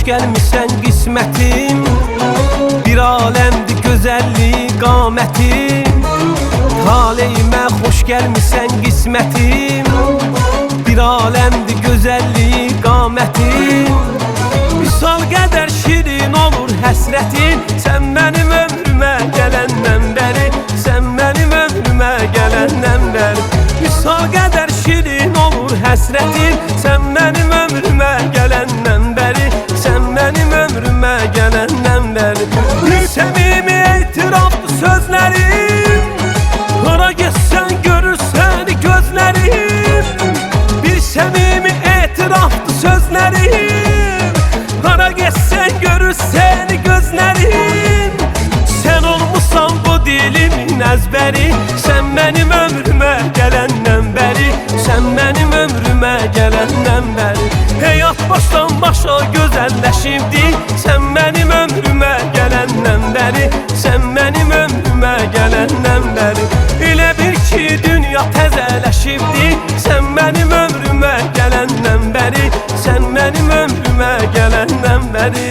hoş gelmişsen qismətim. Bir aləmdir gözəlliyi qamətim. Taleyimə xoş gəlmişsən qismətim. Bir aləmdir gözəlliyi qamətim. Misal qədər şirin olur həsrətin. Sən mənim ömrümə gələndən bəri, sən mənim ömrümə gələndən bəri. Misal qədər şirin olur həsrətin. Sən mənim ömrümə gələndən bəri, sən mənim ömrümə gələndən bəri. Bir səmimi etiraflı sözlərim, hara getsən görür səni gözlərim. Bir səmimi etiraflı sözlərim, hara getsən görür səni gözlərim. Sən olmuşsan bu dilimin əzbəri, sən mənim ömrümə gələndən bəri, sən mənim ömrümə gələndən bəri. Həyat başdan başa gözəlləşibdi, sən mənim ömrümə gələndən bəri, sən mənim ömrümə gələndən bəri. Elə bir ki dünya təzələşibdi, sən mənim ömrümə gələndən bəri, sən mənim ömrümə gələndən bəri.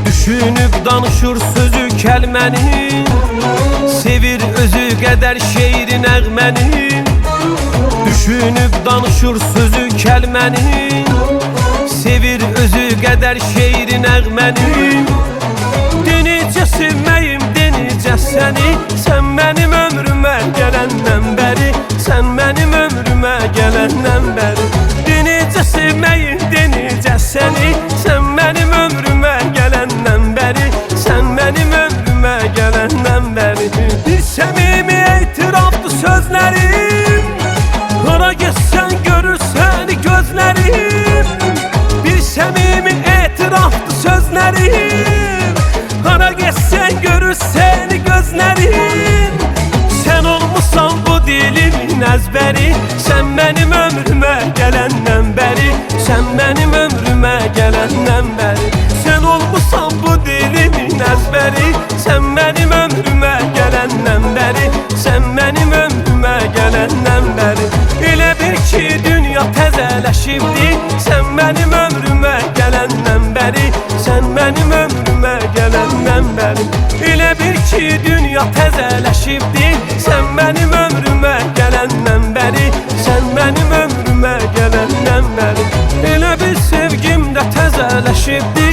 Düşünüb danışır sözü kəlməni, sevir özü qədər şeiri nəğməni. Düşünüb danışır sözü kəlməni, sevir özü qədər şeiri nəğməni. Denicə sevməyim, denicə səni, sən mənim ömrümə gələndən bəri, sən mənim ömrümə gələndən bəri. Denicə sevməyim, denicə səni, sən mənim ömrümə gələndən bəri, sən mənim ömrümə gələndən bəri. Bir səmimi etiraflı sözlərim, hara getsən görür səni gözlərim. Bir səmimi etiraflı sözlərim, hara getsən görür səni gözlərim. Sən olmuşsan bu dilimin əzbəri, sən mənim ömrümə gələndən bəri, sən mənim ömrümə gələndən bəri. Sən olmuşsan bu dilimin əzbəri, sən mənim ömrümə gələndən bəri, sən mənim ömrümə gələndən bəri. Elə bir ki dünya təzələşibdi, sən mənim ömrümə gələndən bəri, sən mənim ömrümə gələndən bəri. Elə bir ki dünya təzələşibdi, sən mənim ömrümə gələndən bəri, sən mənim ömrümə gələndən bəri. Elə bir sevgim də təzələşibdi,